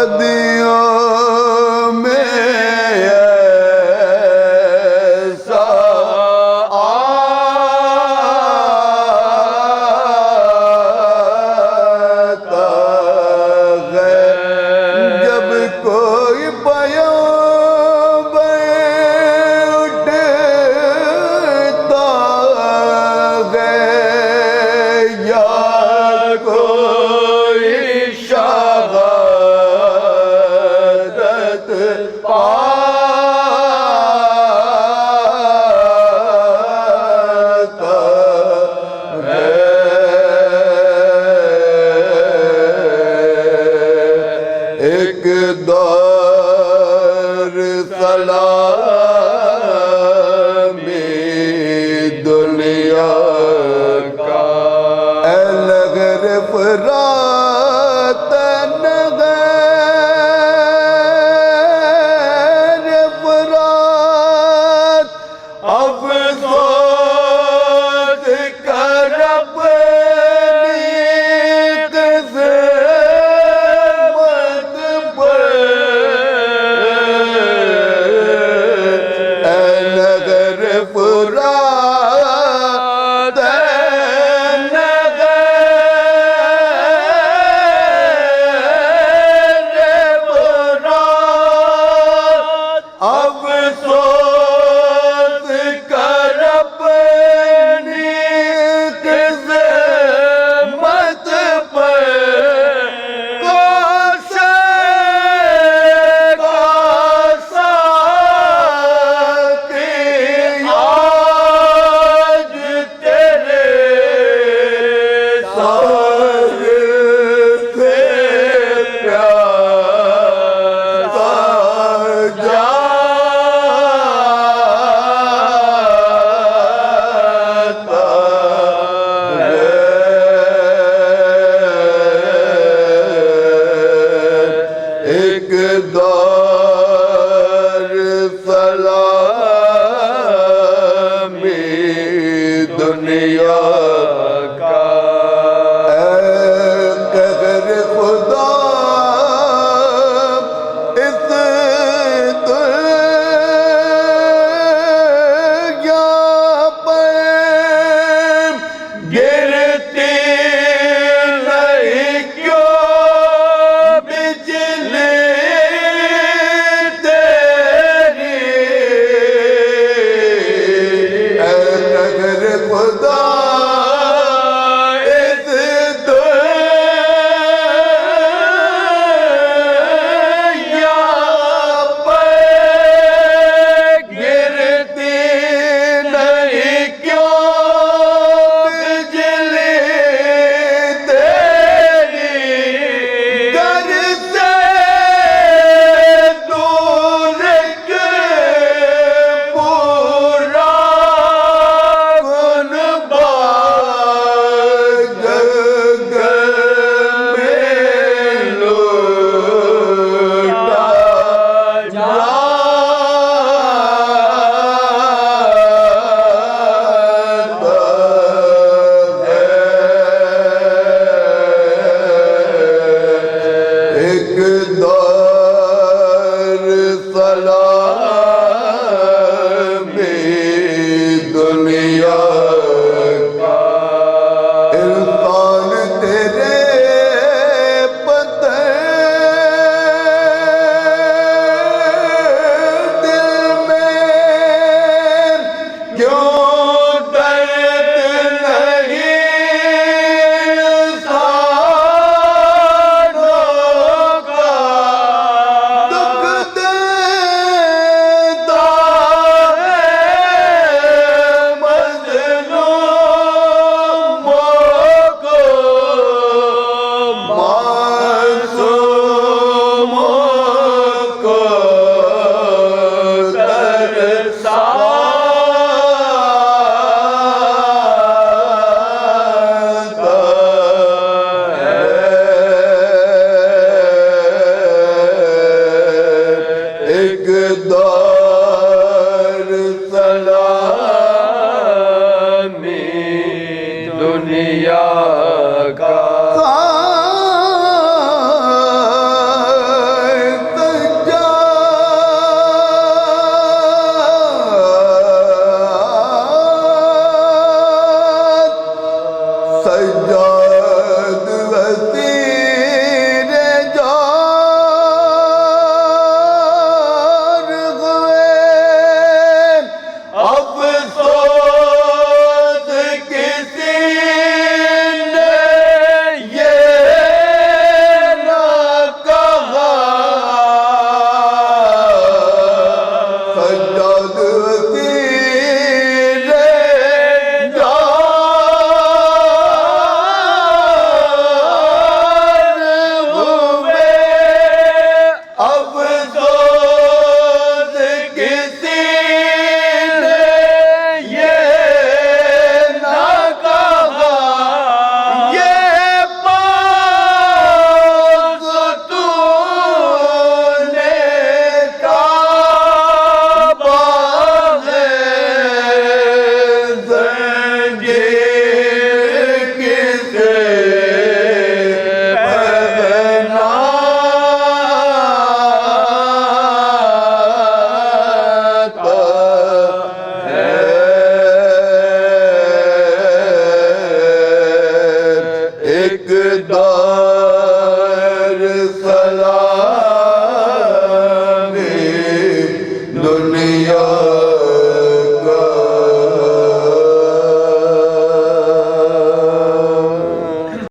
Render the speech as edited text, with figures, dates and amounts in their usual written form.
शादियों में ऐसा आता है जब कोई पैगंबर उठता है या कोई शहादत पाता है। एक दौर सलामी दुनिया का अलगर फरात नगर फरात अफसोस कर अपनी किस्मत पर नगर फरात अफसोस कर अपनी किस्मत पर कोसा कि आज तेरे साथ से प्यासा जाता है। एक दौर सलामी दुनिया का कहर खुदा इस दुनिया पर गिरती नहीं क्यों बिजली तेरी कहर खुदा इस दुनिया पर गिरती नहीं क्यों बिजली तेरी घर से दूर के पूरा गुनबाज जग में लूटा जाता है। एक दौर